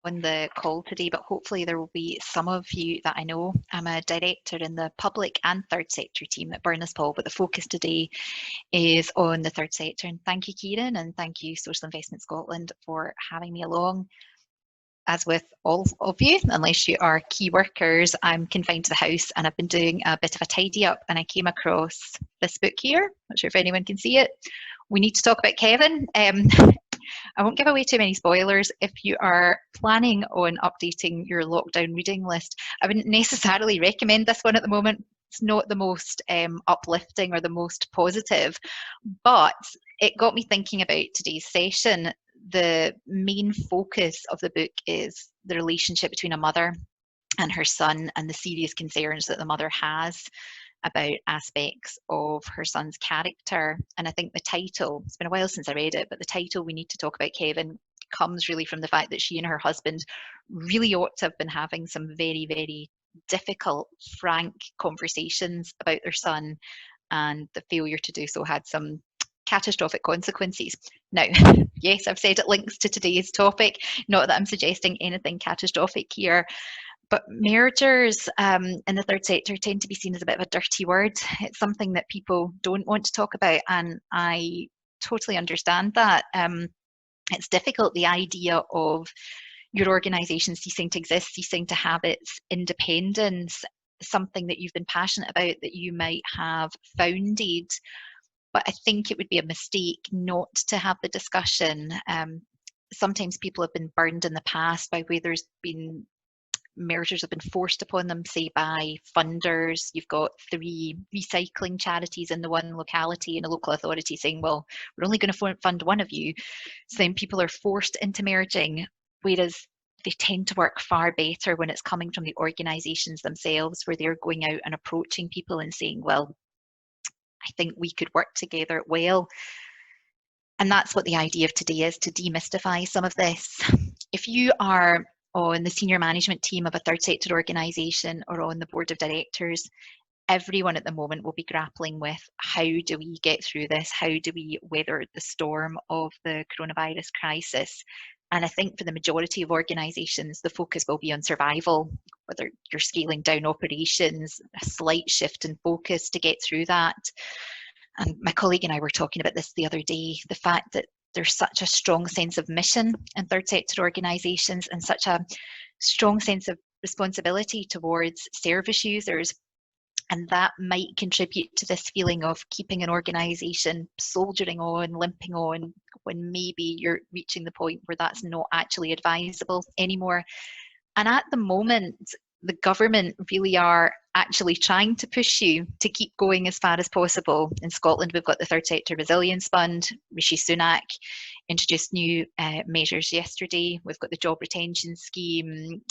on the call today, but hopefully there will be some of you that I know. I'm a director in the public and third sector team at Burness Paull, but the focus today is on the third sector. And thank you, Kieran, and thank you, Social Investment Scotland, for having me along. As with all of you, unless you are key workers, I'm confined to the house and I've been doing a bit of a tidy up, and I came across this book here. Not sure if anyone can see it. We need to talk about Kevin. I won't give away too many spoilers. If you are planning on updating your lockdown reading list, I wouldn't necessarily recommend this one at the moment. It's not the most uplifting or the most positive, but it got me thinking about today's session. The main focus of the book is the relationship between a mother and her son and the serious concerns that the mother has about aspects of her son's character. And I think the title, it's been a while since I read it, but the title, We Need to Talk About Kevin, comes really from the fact that she and her husband really ought to have been having some very, very difficult, frank conversations about their son, and the failure to do so had some catastrophic consequences. Now, yes, I've said it links to today's topic, not that I'm suggesting anything catastrophic here, but mergers in the third sector tend to be seen as a bit of a dirty word. It's something that people don't want to talk about, and I totally understand that. It's difficult, the idea of your organisation ceasing to exist, ceasing to have its independence, something that you've been passionate about, that you might have founded. But I think it would be a mistake not to have the discussion. Sometimes people have been burned in the past by where there's been mergers have been forced upon them, say by funders. You've got 3 recycling charities in the one locality and a local authority saying, well, we're only going to fund one of you. So then people are forced into merging, whereas they tend to work far better when it's coming from the organisations themselves, where they're going out and approaching people and saying, well, I think we could work together well. And that's what the idea of today is, to demystify some of this. If you are on the senior management team of a third sector organisation or on the board of directors, everyone at the moment will be grappling with, how do we get through this? How do we weather the storm of the coronavirus crisis? And I think for the majority of organisations, the focus will be on survival, whether you're scaling down operations, a slight shift in focus to get through that. And my colleague and I were talking about this the other day, the fact that there's such a strong sense of mission in third sector organisations and such a strong sense of responsibility towards service users. And that might contribute to this feeling of keeping an organisation soldiering on, limping on, when maybe you're reaching the point where that's not actually advisable anymore. And at the moment, the government really are actually trying to push you to keep going as far as possible. In Scotland, we've got the Third Sector Resilience Fund. Rishi Sunak introduced new measures yesterday. We've got the Job Retention Scheme,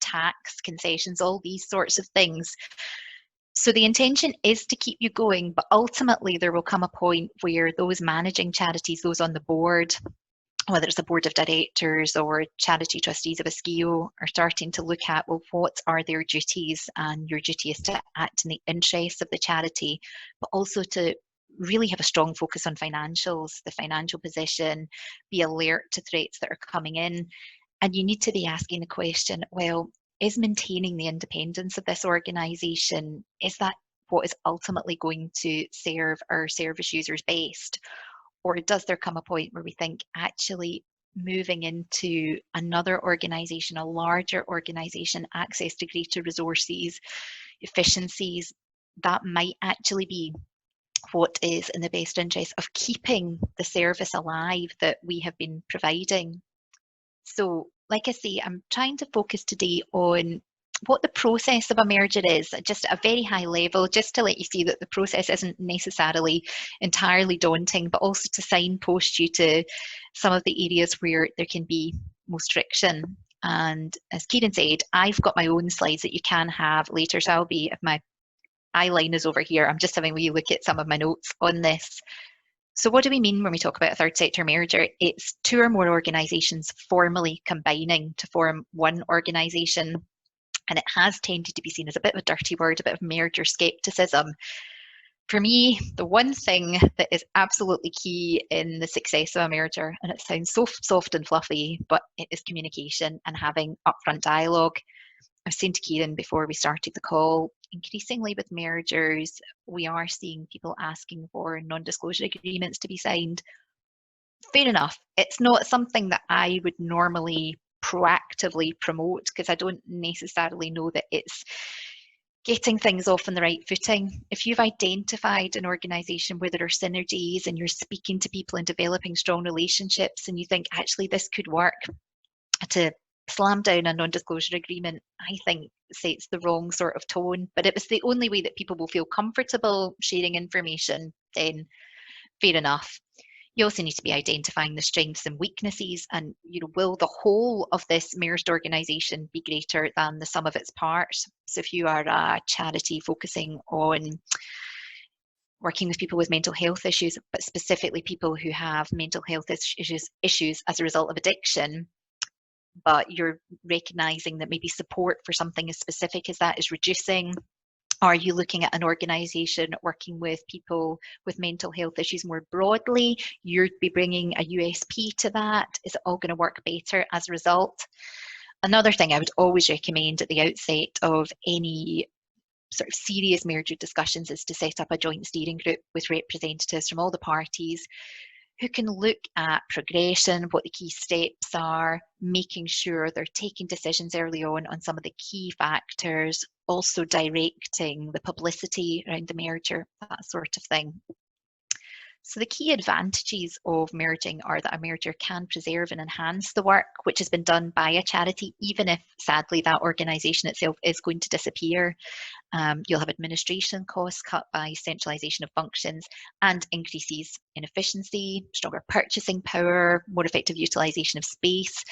tax concessions, all these sorts of things. So the intention is to keep you going, but ultimately there will come a point where those managing charities, those on the board, whether it's the board of directors or charity trustees of a SCIO, are starting to look at, well, what are their duties? And your duty is to act in the interests of the charity, but also to really have a strong focus on financials, the financial position, be alert to threats that are coming in. And you need to be asking the question, well, is maintaining the independence of this organisation, is that what is ultimately going to serve our service users best? Or does there come a point where we think, actually moving into another organisation, a larger organisation, access to greater resources, efficiencies, that might actually be what is in the best interest of keeping the service alive that we have been providing? So, like I say, I'm trying to focus today on what the process of a merger is, just at a very high level, just to let you see that the process isn't necessarily entirely daunting, but also to signpost you to some of the areas where there can be most friction. And as Kieran said, I've got my own slides that you can have later, so I'll be, if my eye line is over here, I'm just having a wee look at some of my notes on this. So what do we mean when we talk about a third sector merger? It's 2 or more organisations formally combining to form one organisation. And it has tended to be seen as a bit of a dirty word, a bit of merger scepticism. For me, the one thing that is absolutely key in the success of a merger, and it sounds so soft and fluffy, but it is communication and having upfront dialogue. I was saying to Kieran before we started the call, increasingly with mergers, we are seeing people asking for non-disclosure agreements to be signed. Fair enough. It's not something that I would normally proactively promote because I don't necessarily know that it's getting things off on the right footing. If you've identified an organisation where there are synergies and you're speaking to people and developing strong relationships and you think actually this could work, to slam down a non-disclosure agreement, I think sets the wrong sort of tone. But if it's the only way that people will feel comfortable sharing information, then fair enough. You also need to be identifying the strengths and weaknesses, and will the whole of this merged organisation be greater than the sum of its parts? So if you are a charity focusing on working with people with mental health issues, but specifically people who have mental health issues as a result of addiction, but you're recognizing that maybe support for something as specific as that is reducing. Are you looking at an organisation working with people with mental health issues more broadly? You'd be bringing a USP to that. Is it all going to work better as a result? Another thing I would always recommend at the outset of any sort of serious merger discussions is to set up a joint steering group with representatives from all the parties who can look at progression, what the key steps are, making sure they're taking decisions early on some of the key factors, also directing the publicity around the merger, that sort of thing. So the key advantages of merging are that a merger can preserve and enhance the work which has been done by a charity, even if sadly that organisation itself is going to disappear. You'll have administration costs cut by centralisation of functions and increases in efficiency, stronger purchasing power, more effective utilisation of space.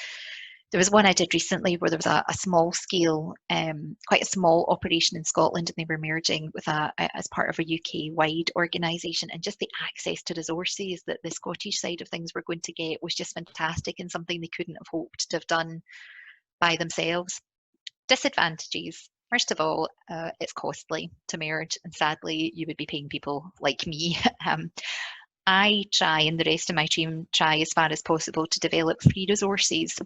There was one I did recently where there was a small scale, quite a small operation in Scotland, and they were merging with as part of a UK-wide organisation, and just the access to resources that the Scottish side of things were going to get was just fantastic and something they couldn't have hoped to have done by themselves. Disadvantages. First of all, it's costly to merge, and sadly, you would be paying people like me. I try, and the rest of my team try as far as possible to develop free resources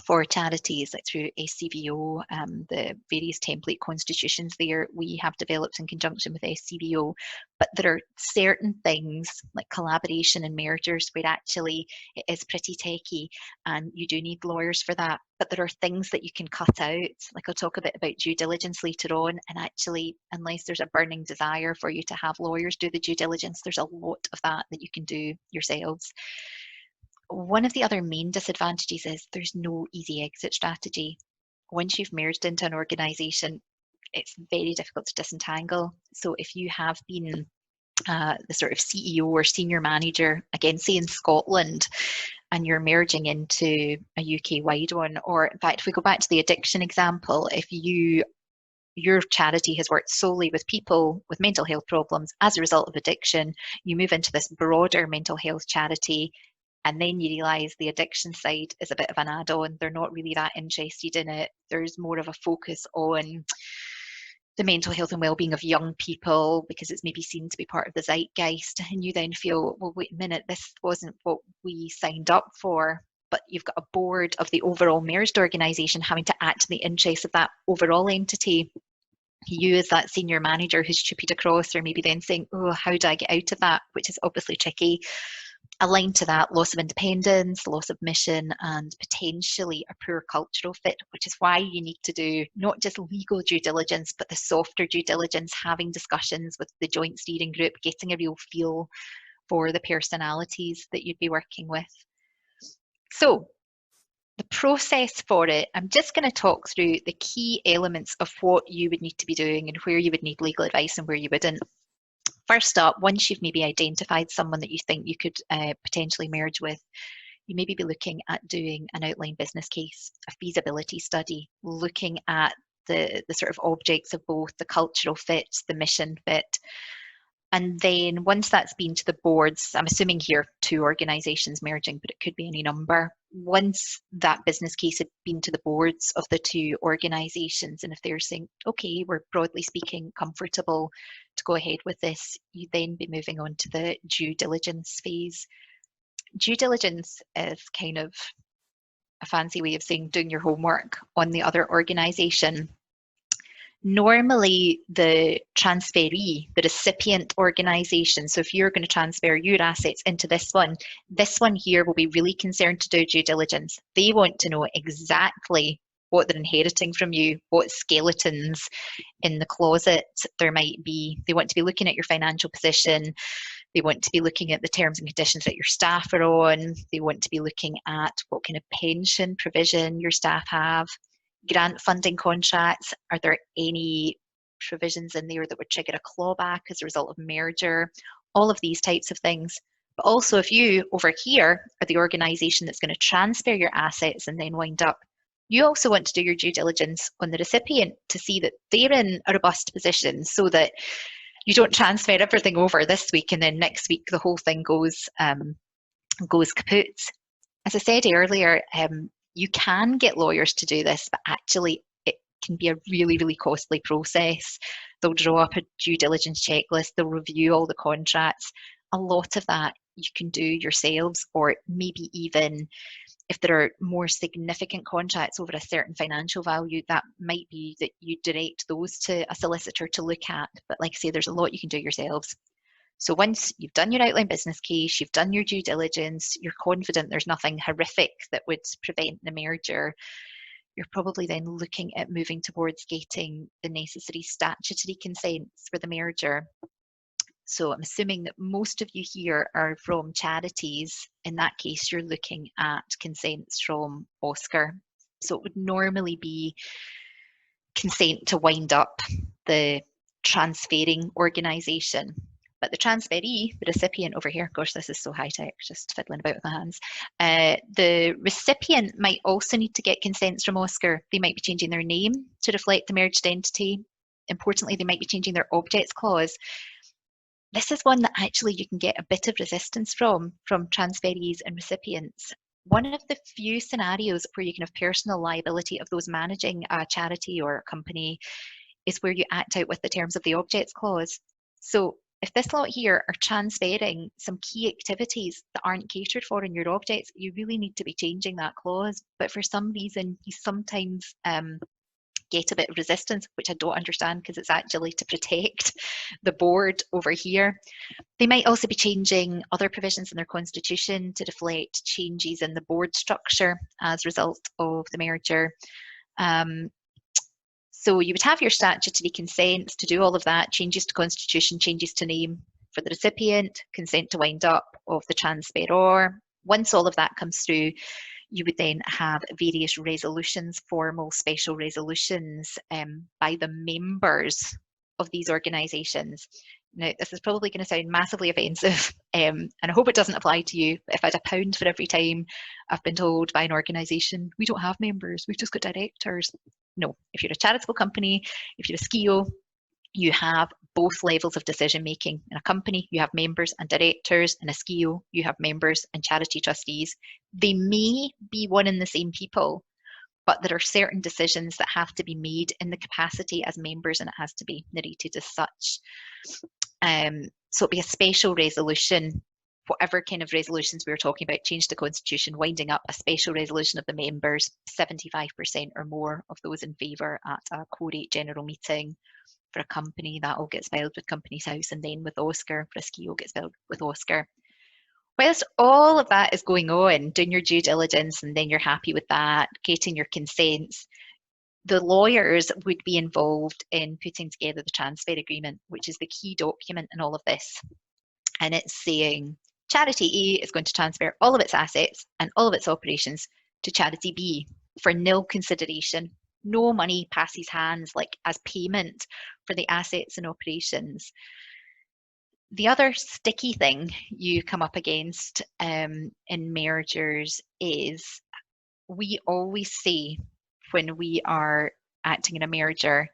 for charities, like through SCVO, the various template constitutions there we have developed in conjunction with SCVO. But there are certain things like collaboration and mergers where actually it is pretty techy and you do need lawyers for that. But there are things that you can cut out. Like I'll talk a bit about due diligence later on. And actually, unless there's a burning desire for you to have lawyers do the due diligence, there's a lot of that you can do yourselves. One of the other main disadvantages is there's no easy exit strategy. Once you've merged into an organisation, it's very difficult to disentangle. So if you have been the sort of CEO or senior manager, again, say in Scotland, and you're merging into a UK-wide one, or in fact, if we go back to the addiction example, if your charity has worked solely with people with mental health problems as a result of addiction, you move into this broader mental health charity, and then you realise the addiction side is a bit of an add-on. They're not really that interested in it. There's more of a focus on the mental health and well-being of young people because it's maybe seen to be part of the zeitgeist. And you then feel, well, wait a minute, this wasn't what we signed up for. But you've got a board of the overall merged organisation having to act in the interests of that overall entity. You as that senior manager who's stupid across, or maybe then saying, oh, how do I get out of that? Which is obviously tricky. Aligned to that, loss of independence, loss of mission, and potentially a poor cultural fit, which is why you need to do not just legal due diligence, but the softer due diligence, having discussions with the joint steering group, getting a real feel for the personalities that you'd be working with. So the process for it, I'm just going to talk through the key elements of what you would need to be doing and where you would need legal advice and where you wouldn't. First up, once you've maybe identified someone that you think you could potentially merge with, you maybe be looking at doing an outline business case, a feasibility study, looking at the sort of objects of both, the cultural fit, the mission fit. And then once that's been to the boards, I'm assuming here 2 organisations merging, but it could be any number. Once that business case had been to the boards of the 2 organisations, and if they're saying, okay, we're broadly speaking comfortable to go ahead with this, you then be moving on to the due diligence phase. Due diligence is kind of a fancy way of saying doing your homework on the other organisation. Normally, the transferee, the recipient organisation, so if you're going to transfer your assets into this one here will be really concerned to do due diligence. They want to know exactly what they're inheriting from you, what skeletons in the closet there might be. They want to be looking at your financial position. They want to be looking at the terms and conditions that your staff are on. They want to be looking at what kind of pension provision your staff have. Grant funding contracts, are there any provisions in there that would trigger a clawback as a result of merger? All of these types of things. But also, if you over here are the organisation that's going to transfer your assets and then wind up, you also want to do your due diligence on the recipient to see that they're in a robust position so that you don't transfer everything over this week and then next week the whole thing goes kaput. As I said earlier, you can get lawyers to do this, but actually it can be a really, really costly process. They'll draw up a due diligence checklist, they'll review all the contracts. A lot of that you can do yourselves, or maybe even if there are more significant contracts over a certain financial value, that might be that you direct those to a solicitor to look at. But like I say, there's a lot you can do yourselves. So once you've done your outline business case, you've done your due diligence, you're confident there's nothing horrific that would prevent the merger, you're probably then looking at moving towards getting the necessary statutory consents for the merger. So I'm assuming that most of you here are from charities. In that case, you're looking at consents from OSCAR. So it would normally be consent to wind up the transferring organisation. But the transferee, the recipient over here, gosh, this is so high tech, just fiddling about with my hands. The recipient might also need to get consents from OSCAR. They might be changing their name to reflect the merged entity. Importantly, they might be changing their objects clause. This is one that actually you can get a bit of resistance from transferees and recipients. One of the few scenarios where you can have personal liability of those managing a charity or a company is where you act out with the terms of the objects clause. So if this lot here are transferring some key activities that aren't catered for in your objects, you really need to be changing that clause. But for some reason, you sometimes get a bit of resistance, which I don't understand because it's actually to protect the board over here. They might also be changing other provisions in their constitution to reflect changes in the board structure as a result of the merger. So you would have your statutory consents to do all of that, changes to constitution, changes to name for the recipient, consent to wind up of the transferor. Once all of that comes through, you would then have various resolutions, formal special resolutions by the members of these organisations. Now, this is probably going to sound massively offensive, and I hope it doesn't apply to you, but if I had £1 for every time I've been told by an organisation, we don't have members, we've just got directors. No, if you're a charitable company, if you're a SKIO, you have both levels of decision making. In a company, you have members and directors. In a SKIO, you have members and charity trustees. They may be one and the same people, but there are certain decisions that have to be made in the capacity as members, and it has to be narrated as such. So it'll be a special resolution, whatever kind of resolutions we were talking about, change the constitution, winding up, a special resolution of the members, 75% or more of those in favour at a quorate general meeting. For a company, that all gets filed with Companies House, and then with OSCAR, for a SKIO gets filed with OSCAR. Whilst all of that is going on, doing your due diligence, and then you're happy with that, getting your consents, the lawyers would be involved in putting together the transfer agreement, which is the key document in all of this. And it's saying Charity A is going to transfer all of its assets and all of its operations to Charity B for nil consideration. No money passes hands like as payment for the assets and operations. The other sticky thing you come up against in mergers is we always say when we are acting in a merger,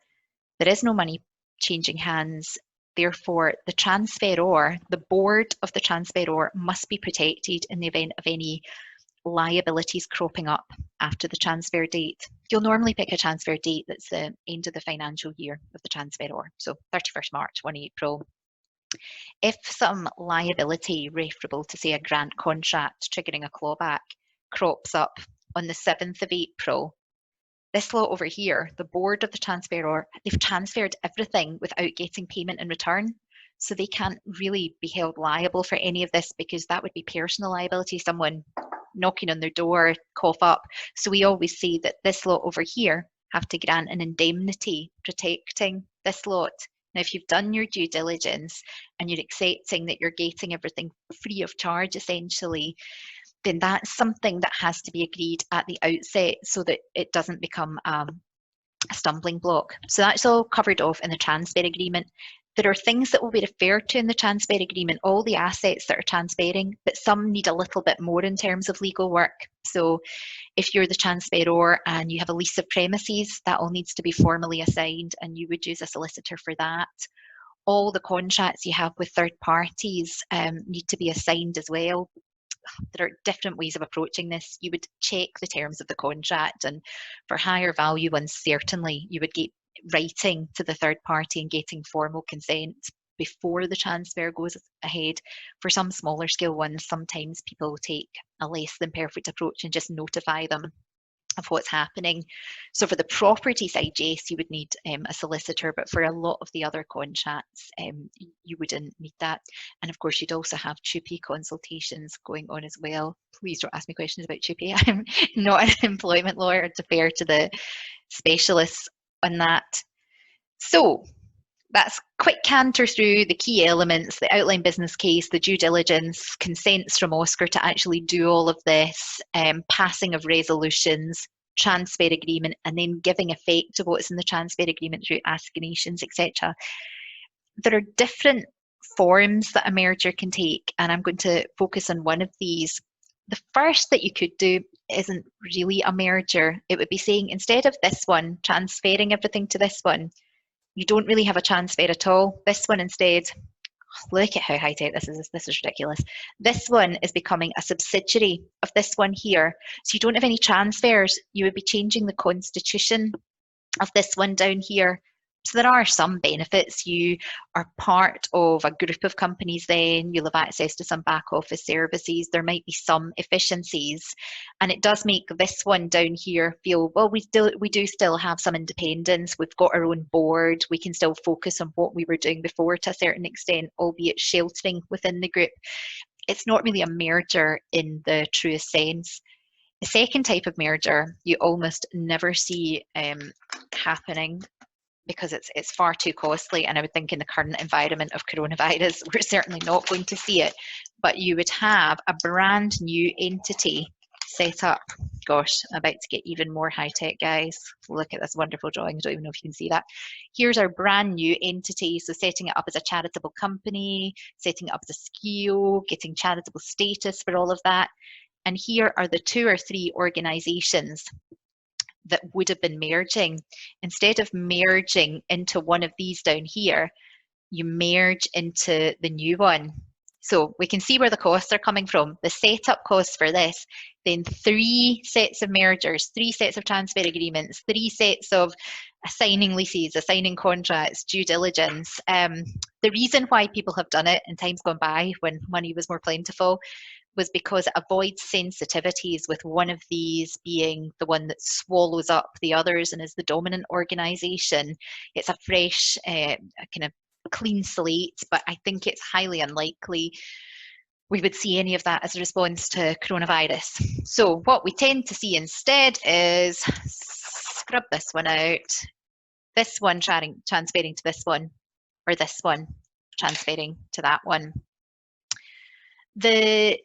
there is no money changing hands Therefore, the transferor, the board of the transferor, must be protected in the event of any liabilities cropping up after the transfer date. You'll normally pick a transfer date that's the end of the financial year of the transferor, so 31st March, 1 April. If some liability referable to, say, a grant contract triggering a clawback crops up on the 7th of April, this lot over here, the board of the transferor, they've transferred everything without getting payment in return. So they can't really be held liable for any of this, because that would be personal liability, someone knocking on their door, cough up. So we always say that this lot over here have to grant an indemnity protecting this lot. Now, if you've done your due diligence and you're accepting that you're getting everything free of charge, essentially, then that's something that has to be agreed at the outset so that it doesn't become a stumbling block. So that's all covered off in the transfer agreement. There are things that will be referred to in the transfer agreement, all the assets that are transferring, but some need a little bit more in terms of legal work. So if you're the transferor and you have a lease of premises, that all needs to be formally assigned, and you would use a solicitor for that. All the contracts you have with third parties need to be assigned as well. There are different ways of approaching this. You would check the terms of the contract, and for higher value ones, certainly you would get writing to the third party and getting formal consent before the transfer goes ahead. For some smaller scale ones, sometimes people take a less than perfect approach and just notify them of what's happening. So for the property side, yes, you would need a solicitor, but for a lot of the other contracts, you wouldn't need that. And of course, you'd also have TUPE consultations going on as well. Please don't ask me questions about TUPE. I'm not an employment lawyer. I defer to the specialists on that. So that's quick canter through the key elements, the outline business case, the due diligence, consents from Oscar to actually do all of this, passing of resolutions, transfer agreement, and then giving effect to what's in the transfer agreement through assignations, etc. There are different forms that a merger can take, and I'm going to focus on one of these. The first that you could do isn't really a merger. It would be saying, instead of this one, transferring everything to this one, you don't really have a transfer at all. This one instead, look at how high tech this is. This is ridiculous. This one is becoming a subsidiary of this one here. So you don't have any transfers. You would be changing the constitution of this one down here. So there are some benefits. You are part of a group of companies then, you'll have access to some back office services, there might be some efficiencies, and it does make this one down here feel, well, we do still have some independence, we've got our own board, we can still focus on what we were doing before to a certain extent, albeit sheltering within the group. It's not really a merger in the truest sense. The second type of merger you almost never see happening, because it's far too costly, and I would think in the current environment of coronavirus, we're certainly not going to see it, but you would have a brand new entity set up. Gosh, I'm about to get even more high-tech, guys. Look at this wonderful drawing. I don't even know if you can see that. Here's our brand new entity. So setting it up as a charitable company, setting it up as a SKIO, getting charitable status for all of that. And here are the 2 or 3 organizations that would have been merging. Instead of merging into one of these down here, you merge into the new one. So we can see where the costs are coming from. The setup costs for this, then 3 sets of mergers, 3 sets of transfer agreements, 3 sets of assigning leases, assigning contracts, due diligence. The reason why people have done it in times gone by when money was more plentiful was because it avoids sensitivities with one of these being the one that swallows up the others and is the dominant organisation. It's a fresh, kind of clean slate, but I think it's highly unlikely we would see any of that as a response to coronavirus. So what we tend to see instead is, scrub this one out, this one transferring to this one, or this one transferring to that one. The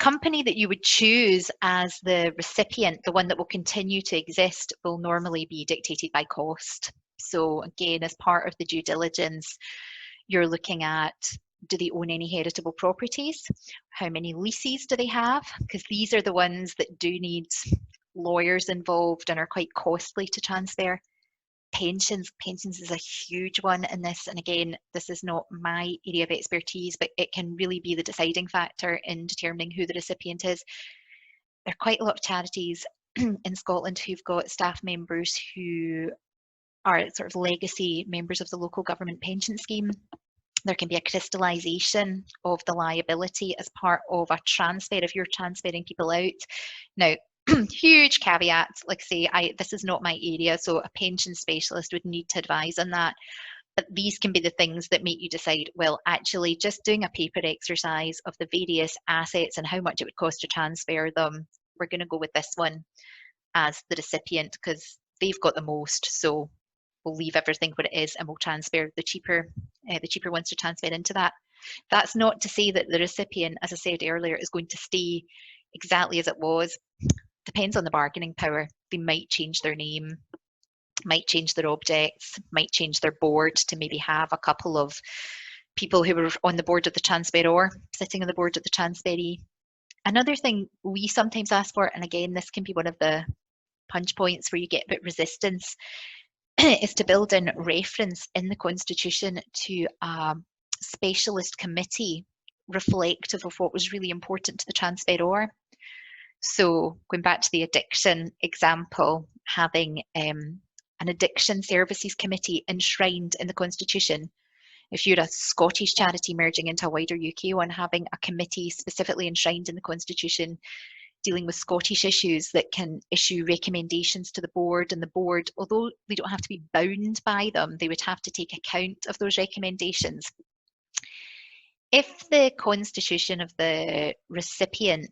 company that you would choose as the recipient, the one that will continue to exist, will normally be dictated by cost. So again, as part of the due diligence, you're looking at, do they own any heritable properties? How many leases do they have? Because these are the ones that do need lawyers involved and are quite costly to transfer. pensions is a huge one in this. And again, this is not my area of expertise, but it can really be the deciding factor in determining who the recipient is. There are quite a lot of charities in Scotland who've got staff members who are sort of legacy members of the local government pension scheme. There can be a crystallisation of the liability as part of a transfer if you're transferring people out. Now, huge caveat, like say, this is not my area, so a pension specialist would need to advise on that. But these can be the things that make you decide, well, actually just doing a paper exercise of the various assets and how much it would cost to transfer them, we're going to go with this one as the recipient because they've got the most. So we'll leave everything what it is and we'll transfer the cheaper ones to transfer into that. That's not to say that the recipient, as I said earlier, is going to stay exactly as it was. Depends on the bargaining power. They might change their name, might change their objects, might change their board to maybe have a couple of people who were on the board of the transferor sitting on the board of the transferee. Another thing we sometimes ask for, and again, this can be one of the punch points where you get a bit resistance, is to build in reference in the Constitution to a specialist committee reflective of what was really important to the transferor. So going back to the addiction example, having an addiction services committee enshrined in the Constitution. If you're a Scottish charity merging into a wider UK one, having a committee specifically enshrined in the Constitution dealing with Scottish issues that can issue recommendations to the board, and the board, although they don't have to be bound by them, they would have to take account of those recommendations. If the constitution of the recipient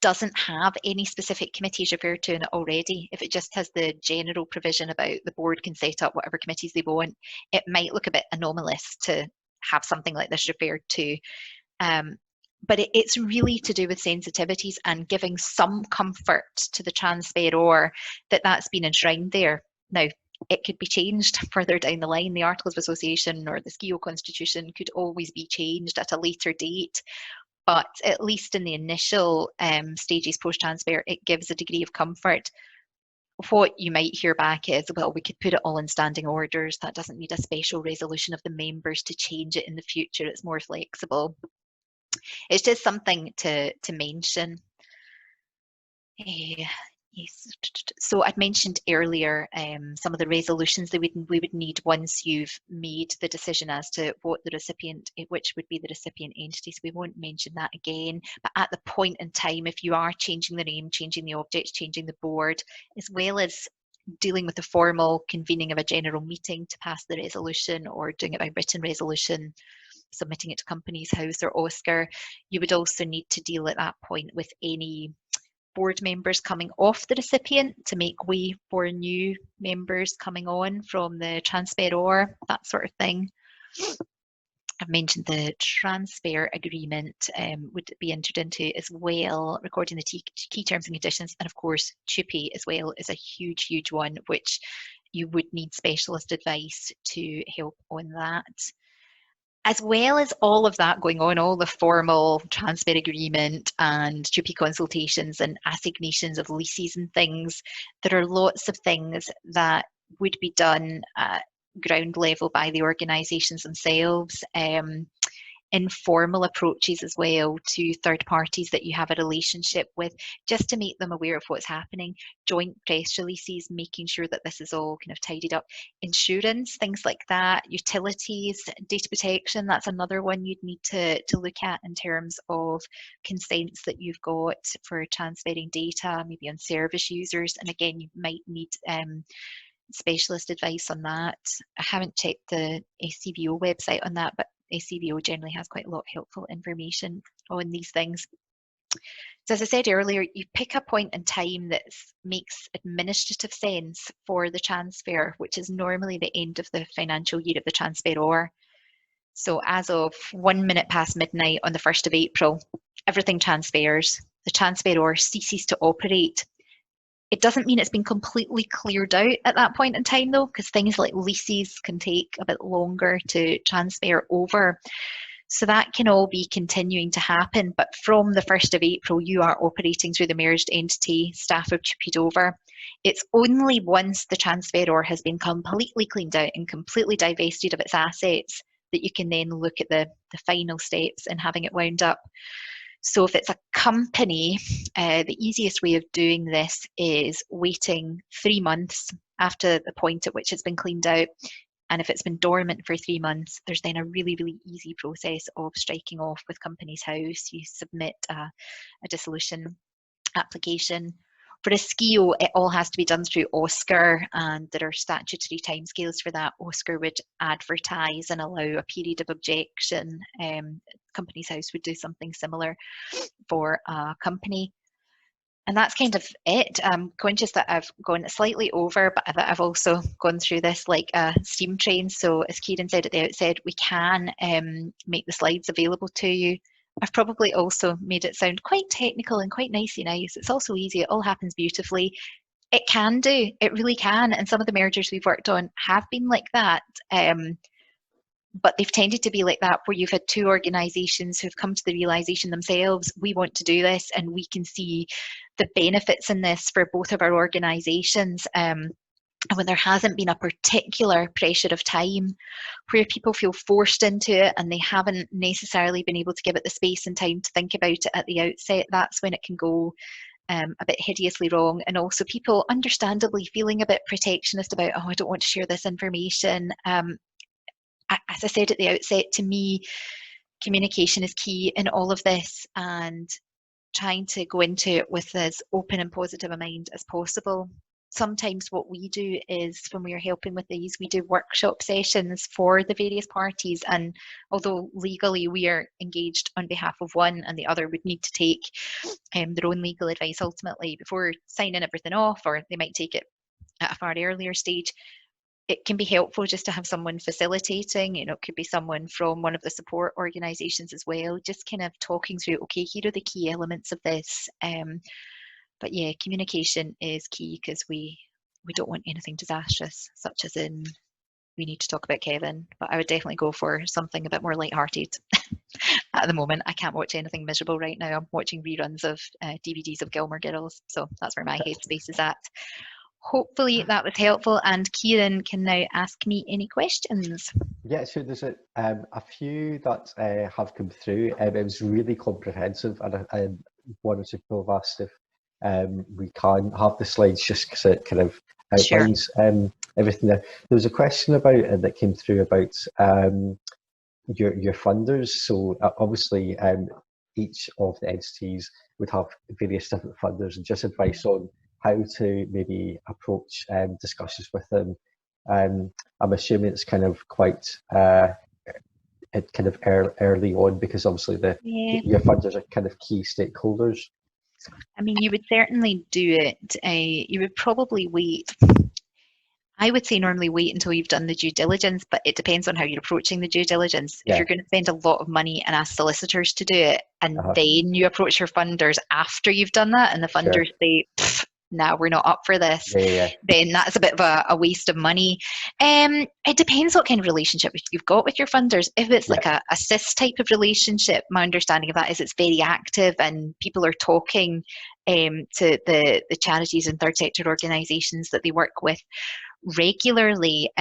doesn't have any specific committees referred to in it already, if it just has the general provision about the board can set up whatever committees they want, it might look a bit anomalous to have something like this referred to. But it's really to do with sensitivities and giving some comfort to the transferor that that's been enshrined there. Now, it could be changed further down the line. The Articles of Association or the SCIO Constitution could always be changed at a later date. But at least in the initial stages post-transfer, it gives a degree of comfort. What you might hear back is, well, we could put it all in standing orders. That doesn't need a special resolution of the members to change it in the future. It's more flexible. It's just something to mention. Yes. So I'd mentioned earlier some of the resolutions that we would need once you've made the decision as to what the recipient, which would be the recipient entity. So we won't mention that again. But at the point in time, if you are changing the name, changing the object, changing the board, as well as dealing with the formal convening of a general meeting to pass the resolution or doing it by written resolution, submitting it to Companies House or OSCAR, you would also need to deal at that point with any board members coming off the recipient to make way for new members coming on from the transferor, that sort of thing. I've mentioned the transfer agreement would be entered into as well, recording the key terms and conditions, and of course TUPE as well is a huge one, which you would need specialist advice to help on that. As well as all of that going on, all the formal transfer agreement and TUPE consultations and assignations of leases and things, there are lots of things that would be done at ground level by the organisations themselves. Informal approaches as well to third parties that you have a relationship with, just to make them aware of what's happening. Joint press releases, making sure that this is all kind of tidied up. Insurance, things like that. Utilities, data protection, that's another one you'd need to look at in terms of consents that you've got for transferring data, maybe on service users. And again, you might need specialist advice on that. I haven't checked the SCVO website on that, but SCVO generally has quite a lot of helpful information on these things. So as I said earlier, you pick a point in time that makes administrative sense for the transfer, which is normally the end of the financial year of the transferor. So as of 1 minute past midnight on the 1st of April, everything transfers. The transferor ceases to operate. It doesn't mean it's been completely cleared out at that point in time, though, because things like leases can take a bit longer to transfer over. So that can all be continuing to happen. But from the 1st of April, you are operating through the merged entity. Staff have chipped over. It's only once the transferor has been completely cleaned out and completely divested of its assets that you can then look at the final steps and having it wound up. So if it's a company, the easiest way of doing this is waiting 3 months after the point at which it's been cleaned out. And if it's been dormant for 3 months, there's then a really, really easy process of striking off with Companies House. You submit a dissolution application. For a SKIO, it all has to be done through OSCAR, and there are statutory timescales for that. OSCAR would advertise and allow a period of objection. Companies House would do something similar for a company. And that's kind of it. I'm conscious that I've gone slightly over, but that I've also gone through this like a steam train. So as Kieran said at the outset, we can make the slides available to you. I've probably also made it sound quite technical and quite nicey nice. It's also easy. It all happens beautifully. It can do. It really can. And some of the mergers we've worked on have been like that. But they've tended to be like that, where you've had two organisations who've come to the realisation themselves, we want to do this and we can see the benefits in this for both of our organisations. And when there hasn't been a particular pressure of time where people feel forced into it and they haven't necessarily been able to give it the space and time to think about it at the outset, that's when it can go a bit hideously wrong. And also people understandably feeling a bit protectionist about, oh, I don't want to share this information. As I said at the outset, to me, communication is key in all of this, and trying to go into it with as open and positive a mind as possible. Sometimes what we do is, when we are helping with these, we do workshop sessions for the various parties, and although legally we are engaged on behalf of one and the other would need to take their own legal advice ultimately before signing everything off, or they might take it at a far earlier stage, it can be helpful just to have someone facilitating. You know, it could be someone from one of the support organisations as well, just kind of talking through, okay, here are the key elements of this. But yeah, communication is key, because we don't want anything disastrous, such as in we need to talk about Kevin. But I would definitely go for something a bit more lighthearted. At the moment, I can't watch anything miserable right now. I'm watching reruns of DVDs of Gilmore Girls, so that's where my headspace is at. Hopefully that was helpful, and Kieran can now ask me any questions. Yeah, so there's a few that have come through. It was really comprehensive, and one or two people have asked if we can have the slides just because it kind of outlines everything there. There was a question about that came through about your funders. So obviously each of the entities would have various different funders, and just advice on how to maybe approach discussions with them. I'm assuming it's kind of quite early on, because obviously your funders are kind of key stakeholders. I mean, you would certainly do it. You would probably wait. I would say normally wait until you've done the due diligence, but it depends on how you're approaching the due diligence. Yeah. If you're going to spend a lot of money and ask solicitors to do it, and then you approach your funders after you've done that, and the funders say, "No, we're not up for this," then that's a bit of a waste of money. It depends what kind of relationship you've got with your funders. If it's like a CIS type of relationship, my understanding of that is it's very active and people are talking to the charities and third sector organisations that they work with regularly.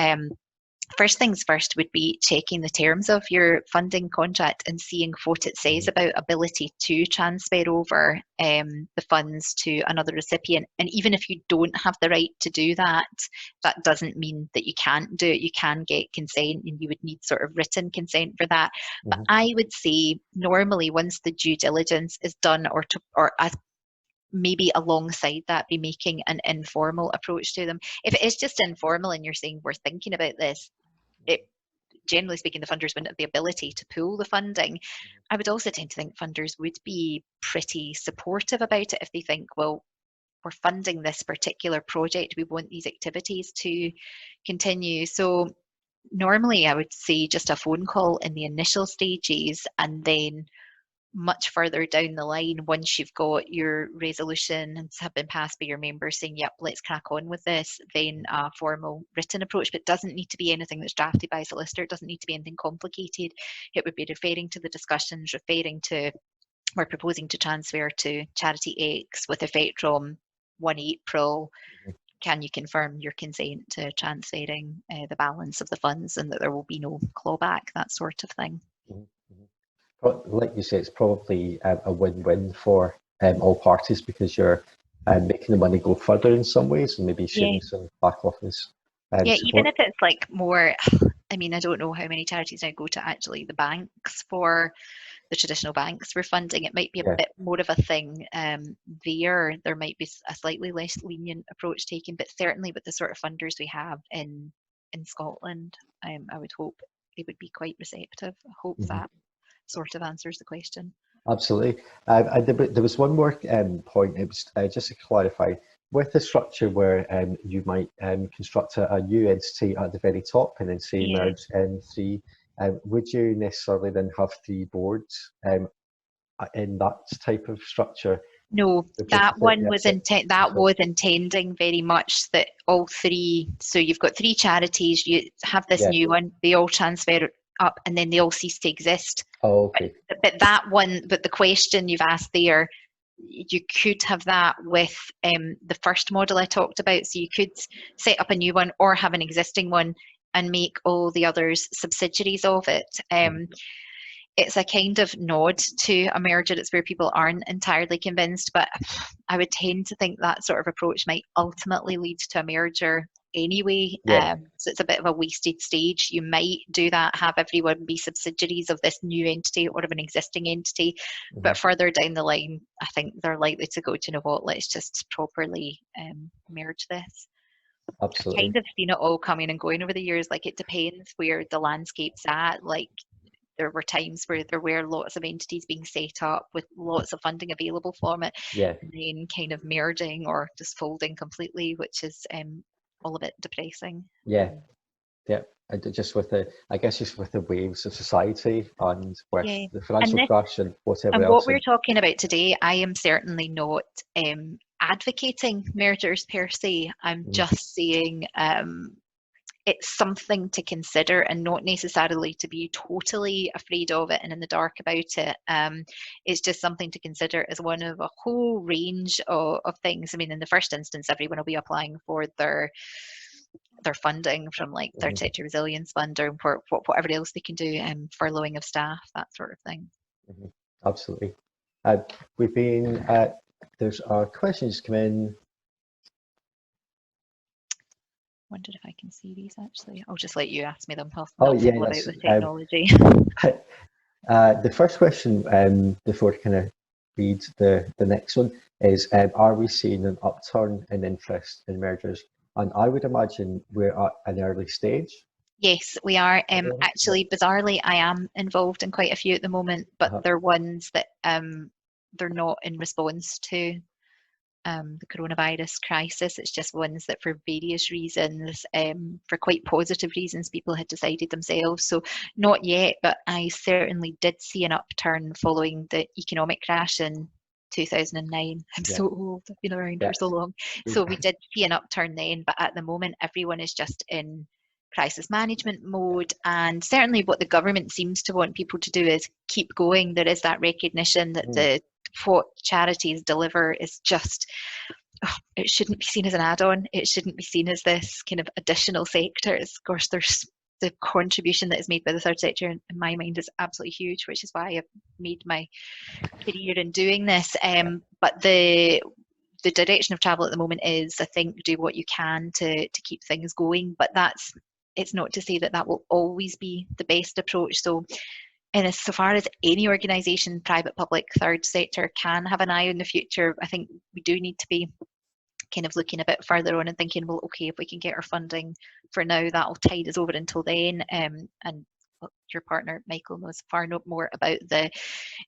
First things first would be checking the terms of your funding contract and seeing what it says about ability to transfer over the funds to another recipient. And even if you don't have the right to do that, that doesn't mean that you can't do it. You can get consent, and you would need sort of written consent for that. But I would say normally once the due diligence is done, or as maybe alongside that, be making an informal approach to them. If it is just informal and you're saying we're thinking about this, generally speaking, the funders wouldn't have the ability to pool the funding. I would also tend to think funders would be pretty supportive about it if they think, well, we're funding this particular project, we want these activities to continue. So normally I would say just a phone call in the initial stages, and then much further down the line, once you've got your resolutions have been passed by your members saying, yep, let's crack on with this, then a formal written approach. But it doesn't need to be anything that's drafted by a solicitor. It doesn't need to be anything complicated. It would be referring to the discussions, referring to, we're proposing to transfer to charity X with effect from 1 April. Can you confirm your consent to transferring the balance of the funds, and that there will be no clawback, that sort of thing. Like you say, it's probably a win-win for all parties, because you're making the money go further in some ways, and maybe sharing some back office yeah, support. even if it's like more, I mean, I don't know how many charities now go to actually the banks for the traditional banks for funding. It might be a bit more of a thing there might be a slightly less lenient approach taken, but certainly with the sort of funders we have in Scotland, I would hope they would be quite receptive. I hope that sort of answers the question. Absolutely. And there was one more point. It was just to clarify, with the structure where you might construct a new entity at the very top and then say merge three, would you necessarily then have 3 boards in that type of structure? No, that one was intending very much that all 3. So you've got 3 charities. You have this new one. They all transfer up, and then they all cease to exist. Oh, okay. But that one, but the question you've asked there, you could have that with the first model I talked about. So you could set up a new one or have an existing one and make all the others subsidiaries of it. It's a kind of nod to a merger. It's where people aren't entirely convinced, but I would tend to think that sort of approach might ultimately lead to a merger anyway. So it's a bit of a wasted stage. You might do that, have everyone be subsidiaries of this new entity or of an existing entity, but further down the line, I think they're likely to go, to, you know what, let's just properly merge this. Absolutely. I've kind of seen it all coming and going over the years. Like, it depends where the landscape's at. Like, there were times where there were lots of entities being set up with lots of funding available from it, and then kind of merging or just folding completely, which is all a bit depressing. Just with the waves of society and with the financial crash and whatever and else. What we're talking about today, I am certainly not advocating mergers per se. I'm just saying it's something to consider, and not necessarily to be totally afraid of it and in the dark about it. It's just something to consider as one of a whole range of things. I mean, in the first instance, everyone will be applying for their funding from like third sector resilience fund or for whatever else they can do, furloughing of staff, that sort of thing. Absolutely. We've been there's questions come in. Wondered if I can see these actually. I'll just let you ask me them. I'll about the technology. The first question, before I kind of read the next one, is are we seeing an upturn in interest in mergers? And I would imagine we're at an early stage. Yes, we are. Actually, bizarrely, I am involved in quite a few at the moment, but they're ones that they're not in response to the coronavirus crisis. It's just ones that for various reasons, for quite positive reasons, people had decided themselves. So not yet, but I certainly did see an upturn following the economic crash in 2009. I'm so old, I've been around for so long. So we did see an upturn then, but at the moment everyone is just in crisis management mode, and certainly what the government seems to want people to do is keep going. There is that recognition that what charities deliver is just, it shouldn't be seen as an add-on. It shouldn't be seen as this kind of additional sector. Of course, there's the contribution that is made by the third sector in my mind is absolutely huge, which is why I've made my career in doing this. But the direction of travel at the moment is, I think, do what you can to keep things going. But it's not to say that that will always be the best approach. So, and as so far as any organisation, private, public, third sector, can have an eye on the future, I think we do need to be kind of looking a bit further on and thinking, well, okay, if we can get our funding for now, that'll tide us over until then. And your partner, Michael, knows far more about the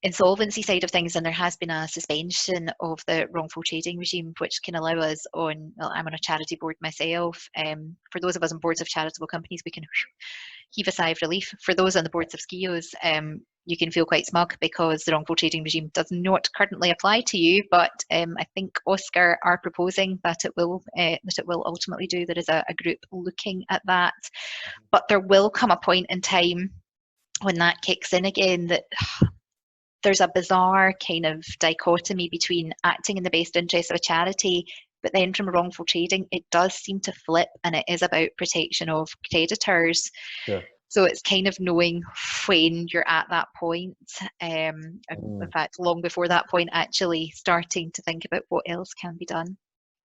insolvency side of things, and there has been a suspension of the wrongful trading regime, which can allow us on, well, I'm on a charity board myself. For those of us on boards of charitable companies, we can heave a sigh of relief. For those on the boards of SCIOs, you can feel quite smug because the wrongful trading regime does not currently apply to you. But I think Oscar are proposing that it will ultimately do. There is a group looking at that, but there will come a point in time when that kicks in again that there's a bizarre kind of dichotomy between acting in the best interest of a charity, but then from wrongful trading, it does seem to flip, and it is about protection of creditors. Sure. So it's kind of knowing when you're at that point. In fact, long before that point, actually starting to think about what else can be done.